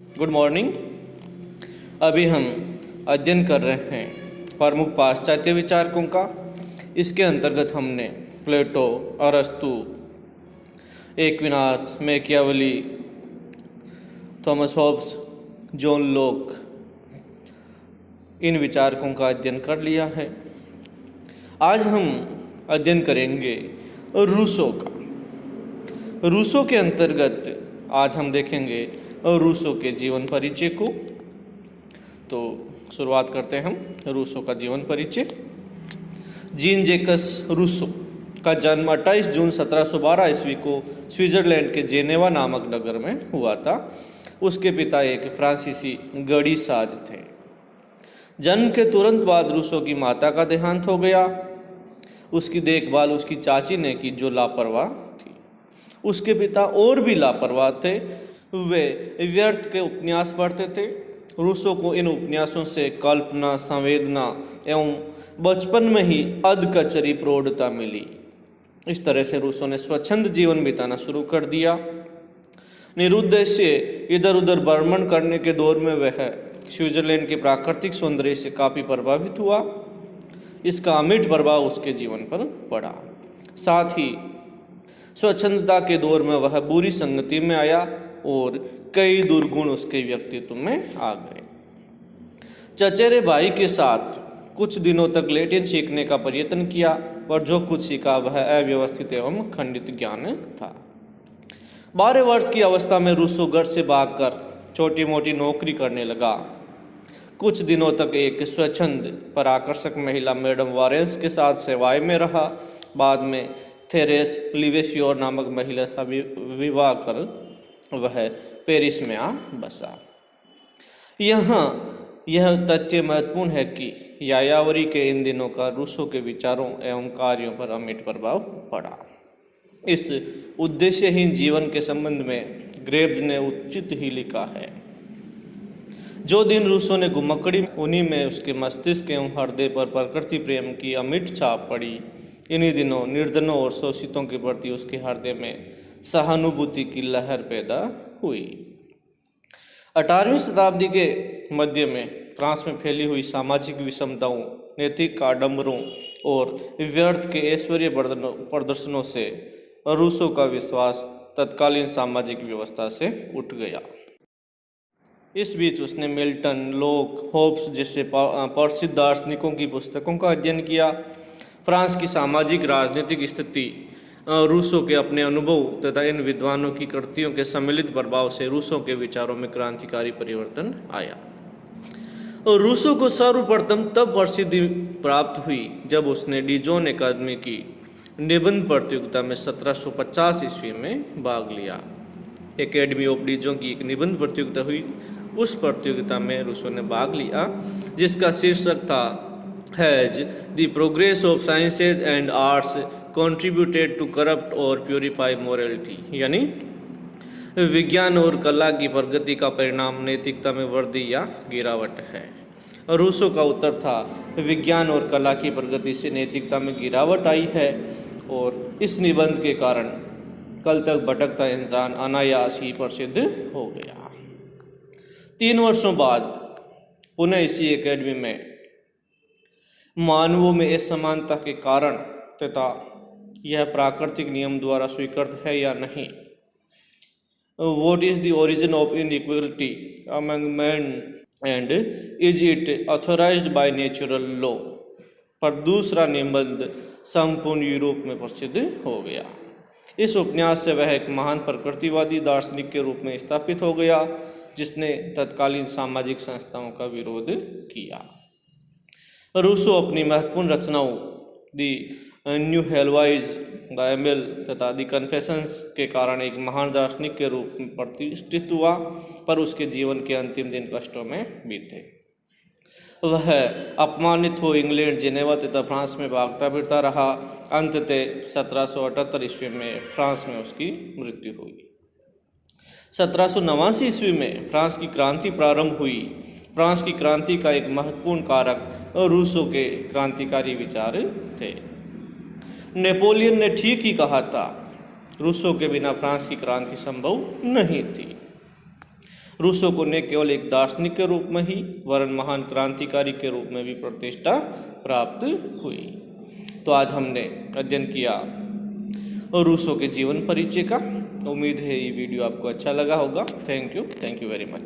Good morning. अभी हम अध्ययन कर रहे हैं प्रमुख पाश्चात्य विचारकों का। इसके अंतर्गत हमने प्लेटो, अरस्तु, Aquinas, Machiavelli, Thomas Hobbes, John Locke, इन विचारकों का अध्ययन कर लिया है। आज हम अध्ययन करेंगे रूसो का। रूसो के अंतर्गत आज हम देखेंगे रूसो के जीवन परिचय को। तो शुरुआत करते हैं हम रूसो का जीवन परिचय। जीन जैकस रूसो का जन्म 28 जून 1712 ईस्वी को स्विट्जरलैंड के जेनेवा नामक नगर में हुआ था। उसके पिता एक फ्रांसीसी गढ़ीसाज थे। जन्म के तुरंत बाद रूसो की माता का देहांत हो गया। उसकी देखभाल उसकी चाची ने की, जो लापरवाह थी। उसके पिता और भी लापरवाह थे। वे व्यर्थ के उपन्यास पढ़ते थे। रूसो को इन उपन्यासों से कल्पना, संवेदना एवं बचपन में ही अधकचरी प्रौढ़ता मिली। इस तरह से रूसो ने स्वच्छंद जीवन बिताना शुरू कर दिया। निरुद्देश्य इधर उधर भ्रमण करने के दौर में वह स्विट्जरलैंड के प्राकृतिक सौंदर्य से काफ़ी प्रभावित हुआ। इसका अमिट प्रभाव उसके जीवन पर पड़ा। साथ ही स्वच्छंदता के दौर में वह बुरी संगति में आया और कई दुर्गुण उसके व्यक्तित्व में आ गए। चचेरे भाई के साथ कुछ दिनों तक लैटिन सीखने का प्रयत्न किया, पर जो कुछ सीखा वह अव्यवस्थित एवं खंडित ज्ञान था। 12 वर्ष की अवस्था में रूसो घर से भागकर छोटी मोटी नौकरी करने लगा। कुछ दिनों तक एक स्वच्छंद पर आकर्षक महिला मैडम वारेंस के साथ सेवाएं में रहा। बाद में थेरेस लिवेशियोर नामक महिला से विवाह कर वह पेरिस में आ बसा। यहाँ यह तथ्य महत्वपूर्ण है कि यायावरी के इन दिनों का रूसो के विचारों एवं कार्यों पर अमिट प्रभाव पड़ा। इस उद्देश्यहीन जीवन के संबंध में ग्रेव्स ने उचित ही लिखा है। जो दिन रूसो ने घुमक्कड़ी, उन्हीं में उसके मस्तिष्क एवं हृदय पर प्रकृति प्रेम की अमिट छाप पड़ी। इन्हीं दिनों निर्धनों और शोषितों के प्रति उसके हृदय में सहानुभूति की लहर पैदा हुई। 18वीं शताब्दी के मध्य में फ्रांस में फैली हुई सामाजिक विषमताओं, नैतिक आडंबरों और व्यर्थ के ऐश्वर्य प्रदर्शनों से रूसो का विश्वास तत्कालीन सामाजिक व्यवस्था से उठ गया। इस बीच उसने मिल्टन, लॉक, होब्स जैसे प्रसिद्ध दार्शनिकों की पुस्तकों का अध्ययन किया। फ्रांस की सामाजिक राजनीतिक स्थिति, रूसो के अपने अनुभव तथा इन विद्वानों की कृतियों के सम्मिलित प्रभाव से रूसो के विचारों में क्रांतिकारी परिवर्तन आया। और रूसो को सर्वप्रथम तब प्रसिद्धि प्राप्त हुई जब उसने डिजोन अकादमी की निबंध प्रतियोगिता में 1750 ईस्वी में भाग लिया। एकेडमी ऑफ डिजोन की एक निबंध प्रतियोगिता हुई। उस प्रतियोगिता में रूसो ने भाग लिया, जिसका शीर्षक था has the progress of sciences and arts contributed to corrupt और प्योरीफाई मोरलिटी, यानी विज्ञान और कला की प्रगति का परिणाम नैतिकता में वृद्धि या गिरावट है। रूसो का उत्तर था विज्ञान और कला की प्रगति से नैतिकता में गिरावट आई है और इस निबंध के कारण कल तक भटकता इंसान अनायास ही प्रसिद्ध हो गया। 3 वर्षों बाद पुनः इसी एकेडमी में मानवों में असमानता के कारण तथा यह प्राकृतिक नियम द्वारा स्वीकृत है या नहीं, what is the origin of inequality among man and is it authorised by natural law, पर दूसरा निबंध संपूर्ण यूरोप में प्रसिद्ध हो गया। इस उपन्यास से वह एक महान प्रकृतिवादी दार्शनिक के रूप में स्थापित हो गया, जिसने तत्कालीन सामाजिक संस्थाओं का विरोध किया। रूसो अपनी महत्वपूर्ण रचनाओं दी न्यू हेलवाइज, द एमेल तथा द कन्फेशंस के कारण एक महान दार्शनिक के रूप में प्रतिष्ठित हुआ, पर उसके जीवन के अंतिम दिन कष्टों में बीते। वह अपमानित हो इंग्लैंड, जेनेवा तथा फ्रांस में भागता फिरता रहा। अंततः 1778 ईस्वी में फ्रांस में उसकी मृत्यु हुई। 1789 ईस्वी में फ्रांस की क्रांति प्रारंभ हुई। फ्रांस की क्रांति का एक महत्वपूर्ण कारक रूसो के क्रांतिकारी विचार थे। नेपोलियन ने ठीक ही कहा था, रूसो के बिना फ्रांस की क्रांति संभव नहीं थी। रूसो को न केवल एक दार्शनिक के रूप में ही वरन महान क्रांतिकारी के रूप में भी प्रतिष्ठा प्राप्त हुई। तो आज हमने अध्ययन किया रूसो के जीवन परिचय का। उम्मीद है ये वीडियो आपको अच्छा लगा होगा। Thank you very much.